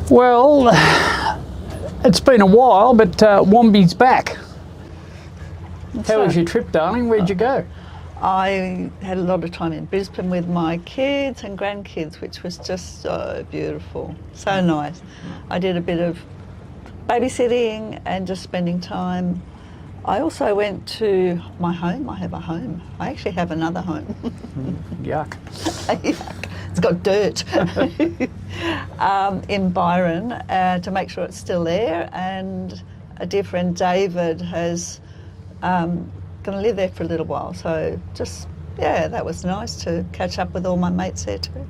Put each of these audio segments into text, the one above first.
Well, it's been a while, but Wombi's back. How was your trip, darling? Where'd you go? I had a lot of time in Brisbane with my kids and grandkids, which was just so beautiful, so nice. I did a bit of babysitting and just spending time. I also went to my home. I have a home. I actually have another home. Yuck. Yuck. It's got dirt. In Byron to make sure it's still there. And a dear friend, David, has going to live there for a little while. So just, yeah, that was nice to catch up with all my mates there too.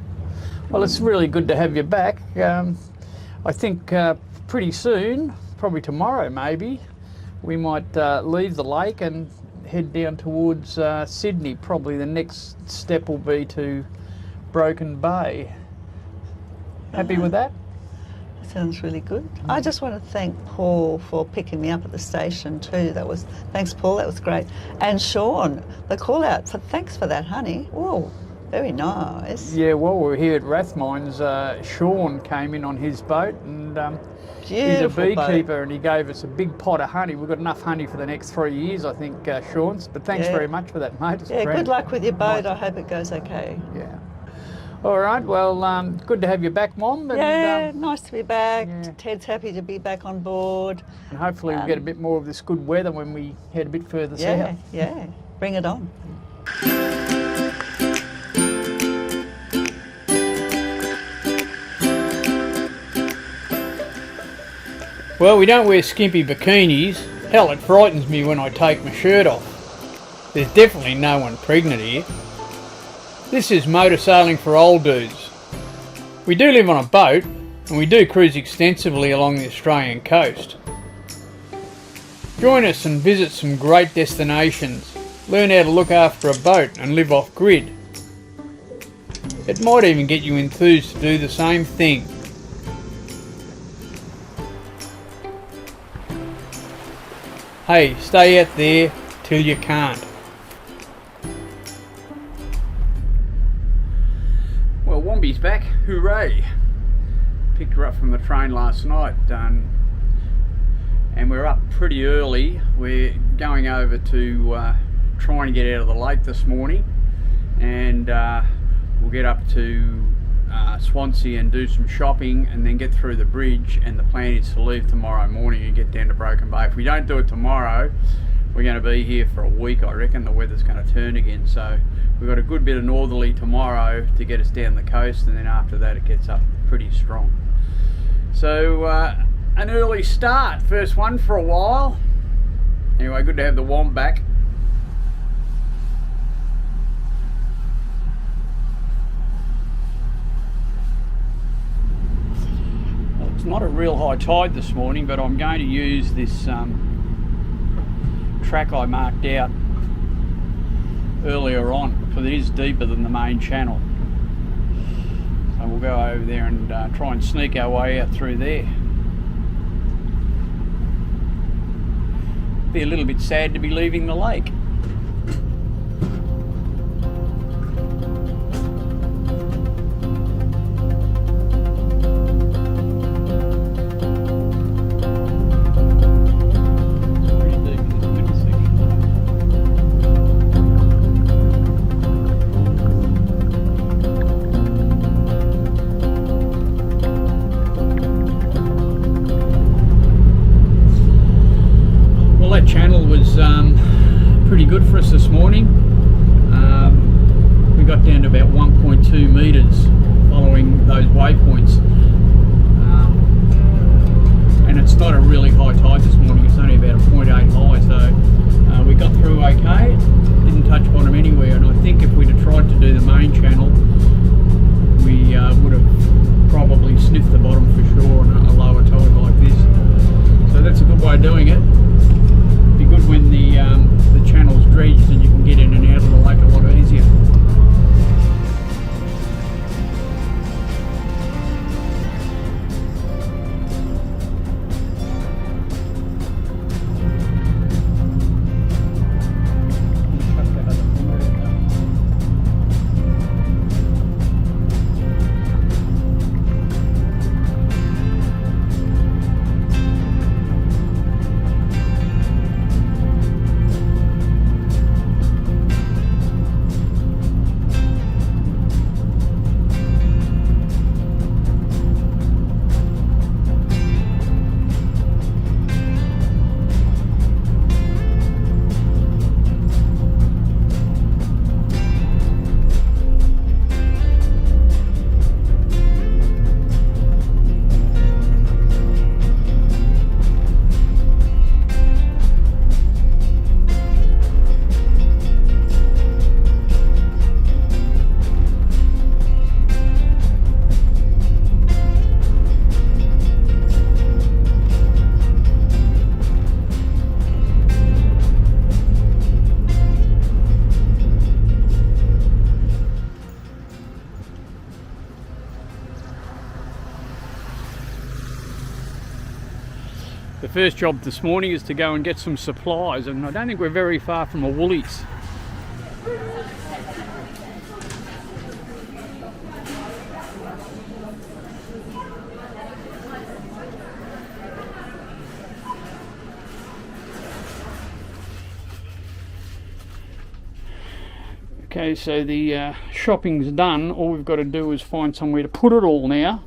Well, it's really good to have you back. I think pretty soon, probably tomorrow maybe, we might leave the lake and head down towards Sydney. Probably the next step will be to Broken Bay. Happy with that? Sounds really good. I just want to thank Paul for picking me up at the station too. Thanks Paul, that was great. And Sean, the call out, thanks for that, honey. Oh, very nice. Yeah, while we were here at Rathmines, Sean came in on his boat and he's a beekeeper and he gave us a big pot of honey. We've got enough honey for the next 3 years, I think, Sean's. But thanks very much for that, mate. Yeah, good luck with your boat. I hope it goes okay. Yeah. All right, well, good to have you back, Mom. And, yeah, nice to be back. Yeah. Ted's happy to be back on board. And hopefully we'll get a bit more of this good weather when we head a bit further south. Yeah, bring it on. Well, we don't wear skimpy bikinis. Hell, it frightens me when I take my shirt off. There's definitely no one pregnant here. This is motor sailing for old dudes. We do live on a boat and we do cruise extensively along the Australian coast. Join us and visit some great destinations. Learn how to look after a boat and live off grid. It might even get you enthused to do the same thing. Hey, stay out there till you can't. Well, Wombi's back, hooray! Picked her up from the train last night, and we're up pretty early. We're going over to try and get out of the lake this morning, and we'll get up to Swansea and do some shopping and then get through the bridge, and the plan is to leave tomorrow morning and get down to Broken Bay. If we don't do it tomorrow, we're going to be here for a week, I reckon. The weather's going to turn again, so we've got a good bit of northerly tomorrow to get us down the coast, and then after that it gets up pretty strong. So an early start, first one for a while. Anyway, good to have the Womb back. Well, it's not a real high tide this morning, but I'm going to use this track I marked out earlier on, because it is deeper than the main channel. So we'll go over there and try and sneak our way out through there. Be a little bit sad to be leaving the lake. Channel was pretty good for us this morning. We got down to about 1.2 metres following those waypoints, and it's not a really high tide this morning. It's only about a 0.8 high, so we got through okay. Didn't touch bottom anywhere, and I think if we'd have tried to do the main channel, we would have probably sniffed the bottom for sure on a lower tide like this. So that's a good way of doing it. Good when the channel's dredged and you can get in and out of the lake a lot easier. The first job this morning is to go and get some supplies, and I don't think we're very far from a Woolies. Okay, so the shopping's done. All we've got to do is find somewhere to put it all now.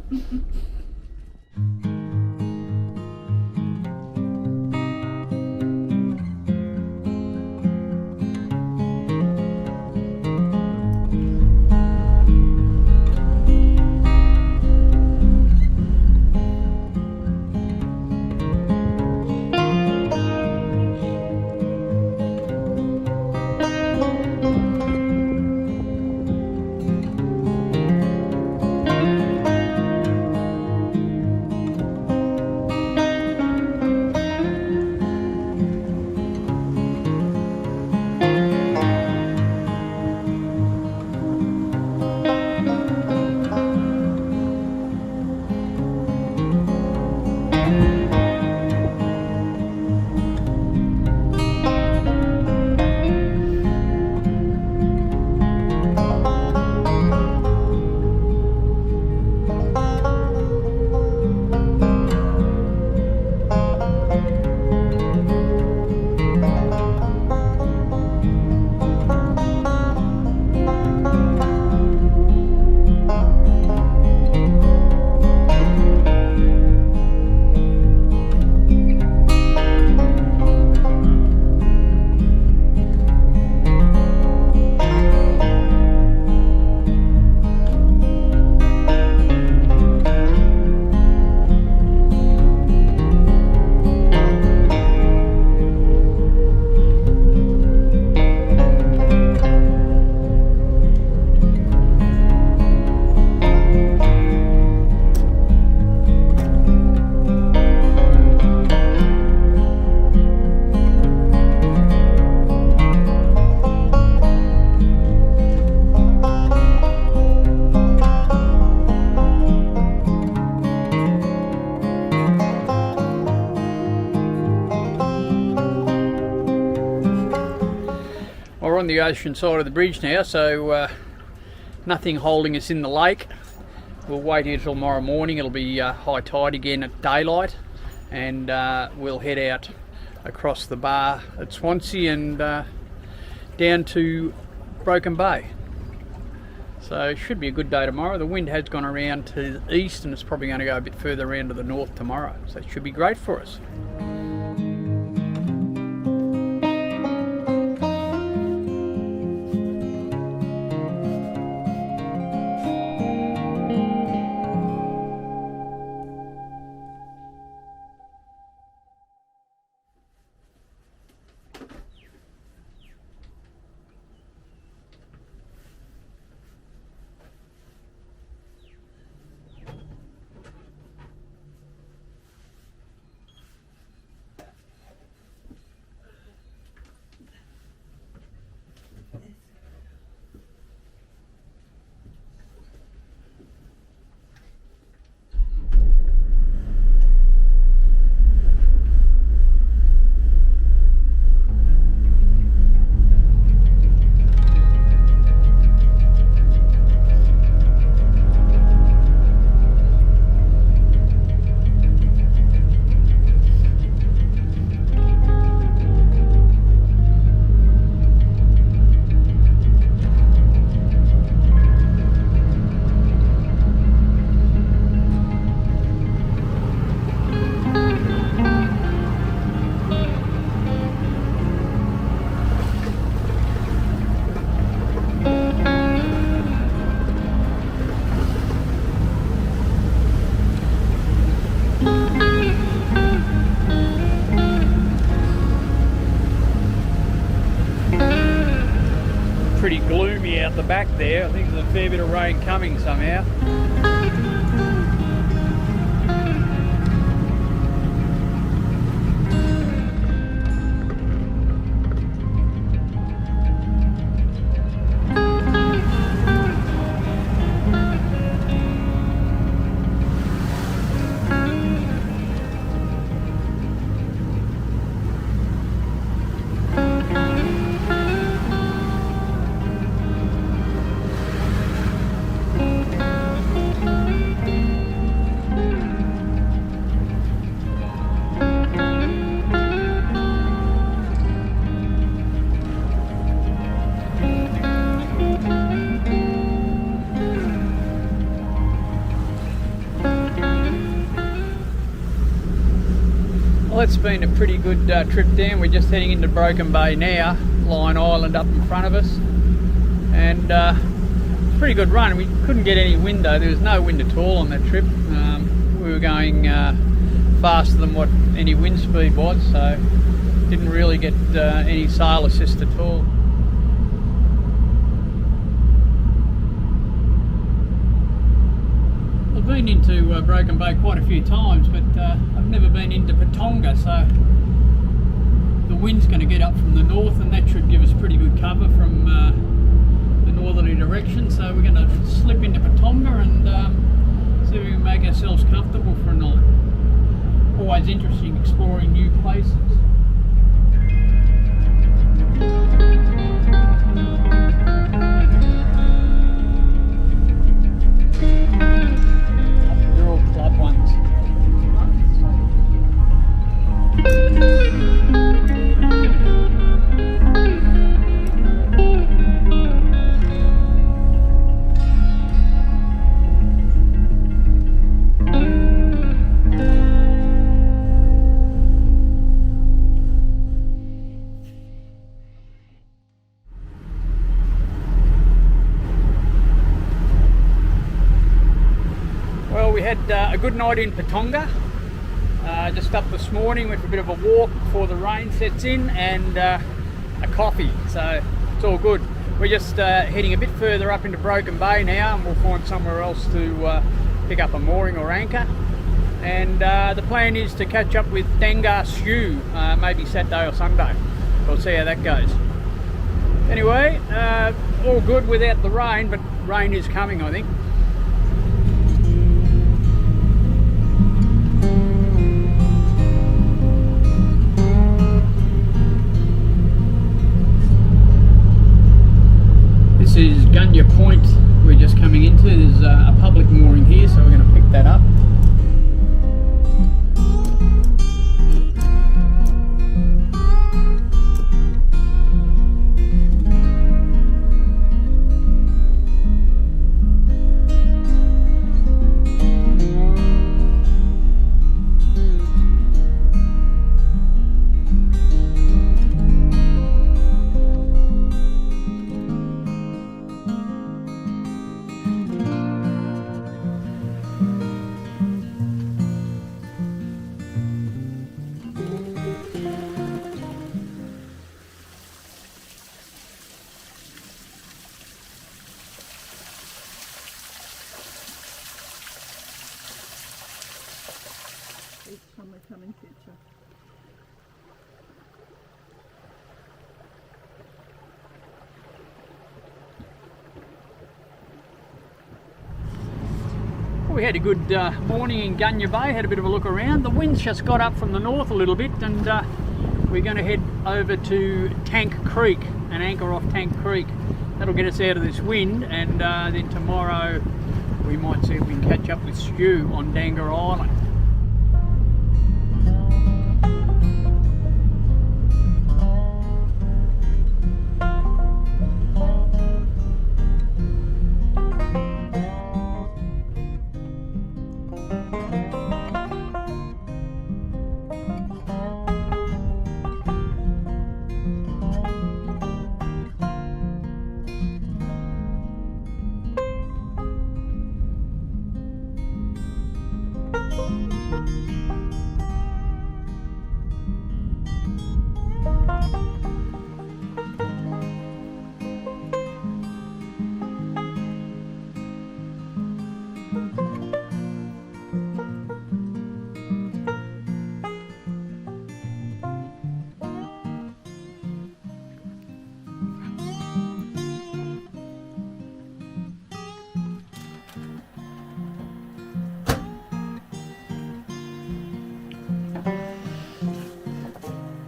We're on the ocean side of the bridge now, so nothing holding us in the lake. We'll wait here till tomorrow morning. It'll be high tide again at daylight, and we'll head out across the bar at Swansea and down to Broken Bay. So it should be a good day tomorrow. The wind has gone around to the east, and it's probably going to go a bit further around to the north tomorrow, so it should be great for us. Pretty gloomy out the back there. I think there's a fair bit of rain coming somehow. that's been a pretty good trip down. We're just heading into Broken Bay now, Lion Island up in front of us, and it's a pretty good run. We couldn't get any wind though. There was no wind at all on that trip. We were going faster than what any wind speed was, so didn't really get any sail assist at all. I've been into Broken Bay quite a few times, but I've never been into Patonga, so the wind's going to get up from the north, and that should give us pretty good cover from the northerly direction. So we're going to slip into Patonga and see if we can make ourselves comfortable for a night. Always interesting exploring new places. They're all club ones. Well, we had a good night in Patonga. Just up this morning, went for a bit of a walk before the rain sets in, and a coffee, so it's all good. We're just heading a bit further up into Broken Bay now, and we'll find somewhere else to pick up a mooring or anchor. And the plan is to catch up with Dangar Stew, maybe Saturday or Sunday. We'll see how that goes. Anyway, all good without the rain, but rain is coming, I think. This is Gunya Point we're just coming into. There's a public mooring here, so we're going to pick that up. From the coming future. We had a good morning in Gunya Bay, had a bit of a look around. The wind's just got up from the north a little bit, and we're going to head over to Tank Creek and anchor off Tank Creek. That'll get us out of this wind, and then tomorrow we might see if we can catch up with Stu on Dangar Island.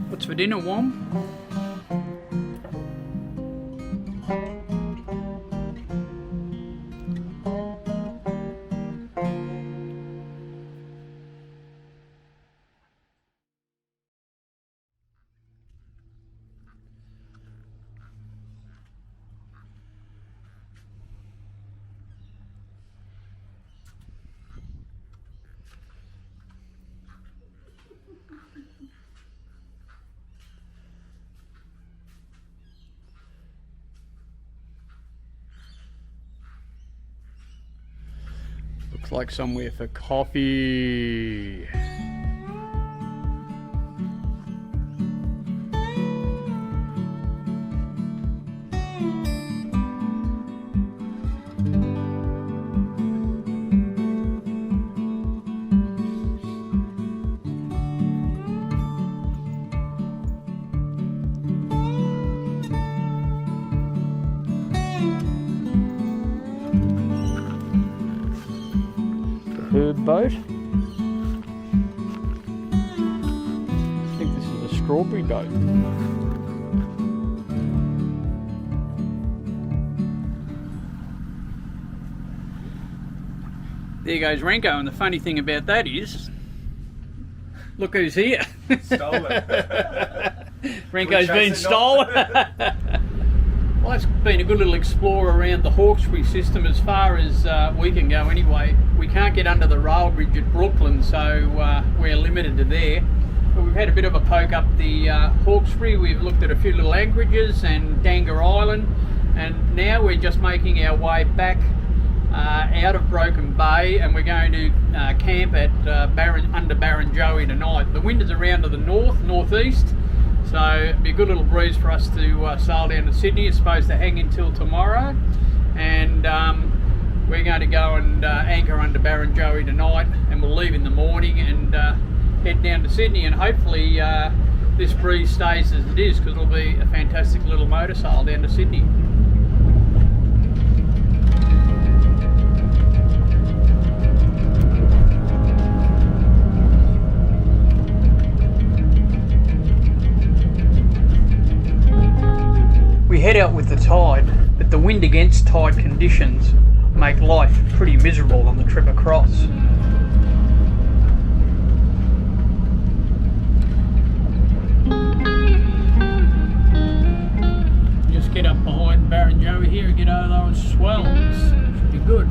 What's for dinner, Wom? Looks like somewhere for coffee. Herb boat. I think this is a strawberry boat. There goes Renko, and the funny thing about that is, look who's here. Stolen. Renko's been stolen. Well, that's been a good little explore around the Hawkesbury system as far as we can go anyway. We can't get under the rail bridge at Brooklyn, so we're limited to there. But we've had a bit of a poke up the Hawkesbury. We've looked at a few little anchorages and Dangar Island, and now we're just making our way back out of Broken Bay, and we're going to camp at under Barrenjoey tonight. The wind is around to the northeast, so it'll be a good little breeze for us to sail down to Sydney. It's supposed to hang until tomorrow, and we're going to go and anchor under Barrenjoey tonight, and we'll leave in the morning and head down to Sydney, and hopefully this breeze stays as it is, because it'll be a fantastic little motor sail down to Sydney. We head out with the tide, but the wind against tide conditions make life pretty miserable on the trip across. Just get up behind Barrenjoey here and get over those swells. Should be good.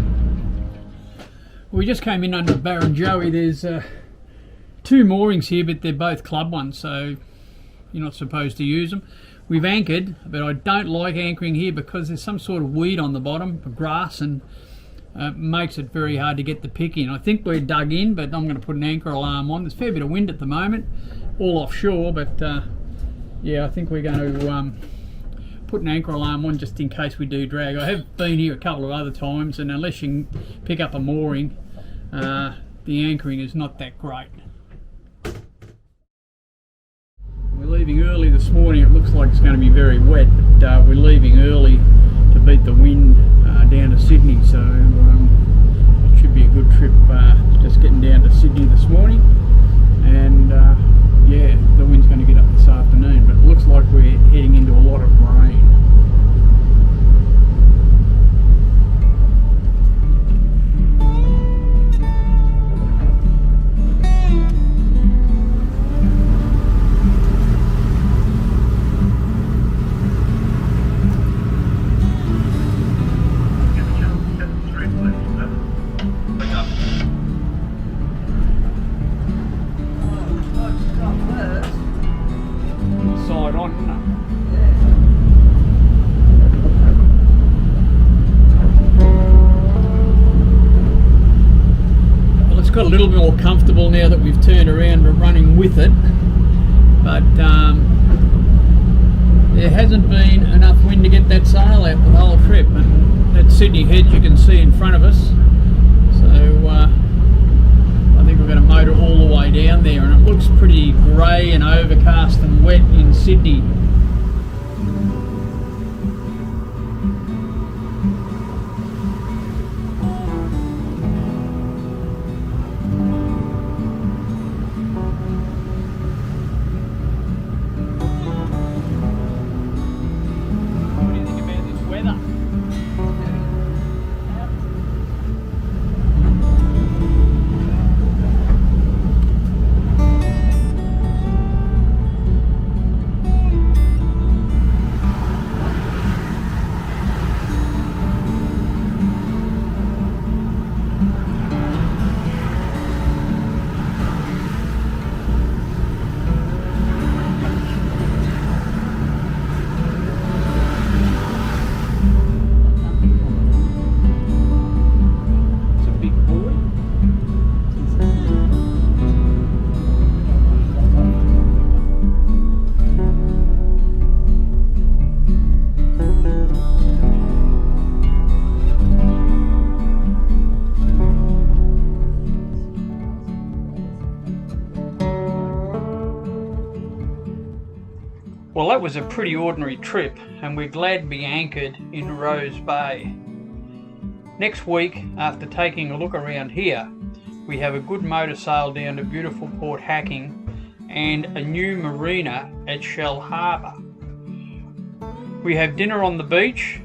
We just came in under Barrenjoey. There's 2 moorings here, but they're both club ones, so you're not supposed to use them. We've anchored, but I don't like anchoring here because there's some sort of weed on the bottom, grass, and makes it very hard to get the pick in. I think we're dug in, but I'm going to put an anchor alarm on. There's a fair bit of wind at the moment, all offshore, but yeah, I think we're going to put an anchor alarm on just in case we do drag. I have been here a couple of other times, and unless you can pick up a mooring, the anchoring is not that great. We're leaving early this morning. It looks like it's going to be very wet, but we're leaving early to beat the wind down to Sydney, so it should be a good trip just getting down to Sydney this morning. And yeah, the wind's going to get up this afternoon, but it looks like we're heading into a lot of rain. Got a little bit more comfortable now that we've turned around and running with it, but there hasn't been enough wind to get that sail out the whole trip, and that Sydney Head you can see in front of us, so I think we're going to motor all the way down there, and it looks pretty grey and overcast and wet in Sydney. Well, that was a pretty ordinary trip, and we're glad to be anchored in Rose Bay. Next week, after taking a look around here, we have a good motor sail down to beautiful Port Hacking and a new marina at Sydney Harbour. We have dinner on the beach,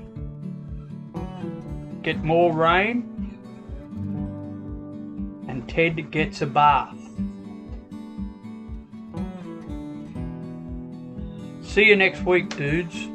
get more rain, and Ted gets a bath. See you next week, dudes.